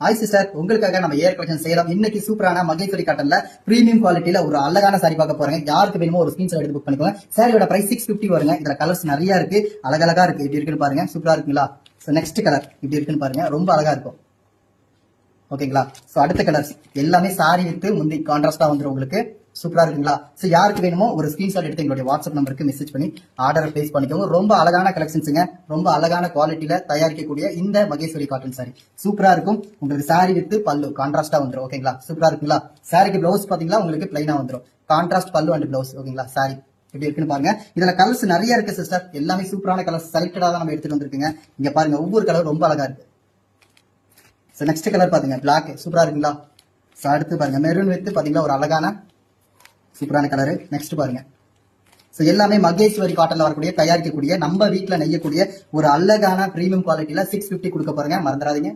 Hi sister, உங்களுக்காக நம்ம ஏர் collection செய்யலாம். இன்னைக்கு சூப்பரான மகேஸ்வரி காட்டன்ல பிரீமியம் குவாலிட்டியில ஒரு அழகான சாரி பார்க்க போறேன். யாருக்கு வேணுமோ ஒரு ஸ்கிரீன்ஷாட் எடுத்து புக் பண்ணிக்கோங்க. சாரியோட பிரைஸ் 650 வருங்க. இதுல கலர்ஸ் நிறைய இருக்கு, அழகழகா இருக்கு. இப்படி இருக்குன்னு பாருங்க, சூப்பரா இருக்குங்களா? நெக்ஸ்ட் கலர் இப்படி இருக்குன்னு பாருங்க, ரொம்ப அழகா இருக்கும். ஓகேங்களா? சோ அடுத்த கலர்ஸ் எல்லாமே சாரி வித்து முந்தி கான்ட்ராஸ்டா வந்துடும் உங்களுக்கு. சூப்பரா இருக்குங்களா? சோ யாருக்கு வேணுமோ ஒரு ஸ்கிரீன்ஷாட் எடுத்து எங்களுடைய வாட்ஸ்அப் நம்பருக்கு மெசேஜ் பண்ணி ஆர்டர் பிளேஸ் பண்ணிக்கோங்க. ரொம்ப அழகான கலெக்ஷன்ஸுங்க, ரொம்ப அழகான குவாலிட்டியில தயாரிக்கக்கூடிய இந்த மகேஸ்வரி காட்டன் சாரி சூப்பரா இருக்கும். உங்களுக்கு சாரி வித்து பல்லு கான்ட்ராஸ்டா வந்துடும். ஓகேங்களா? சூப்பரா இருக்குங்களா? சாரிக்கு பிளவுஸ் பாத்தீங்களா உங்களுக்கு பிளைனா வந்துடும். கான்ட்ராஸ்ட் பல்லு அண்ட் பிளவுஸ். ஓகேங்களா? சாரி எப்படி இருக்குன்னு பாருங்க. இதுல கலர்ஸ் நிறைய இருக்கு சிஸ்டர், எல்லாமே சூப்பரான கலர்ஸ் செலக்டடா தான் நம்ம எடுத்துட்டு வந்திருக்கீங்க. இங்க பாருங்க, ஒவ்வொரு கலர் ரொம்ப அழகா இருக்கு. நெக்ஸ்ட் கலர் பாருங்க, பிளாக் சூப்பரா இருக்குங்களா? அடுத்து பாருங்க, மெரூன் வித் பாத்தீங்களா ஒரு அழகான சூப்பரான கலரு. நெக்ஸ்ட் பாருங்க, எல்லாமே மகேஸ்வரி காட்டன்ல வரக்கூடிய தயாரிக்கக்கூடிய நம்ம வீட்டுல நெய்யக்கூடிய ஒரு அழகான பிரீமியம் குவாலிட்டியில 650 கொடுக்க போறேங்க. மறந்துடாதீங்க.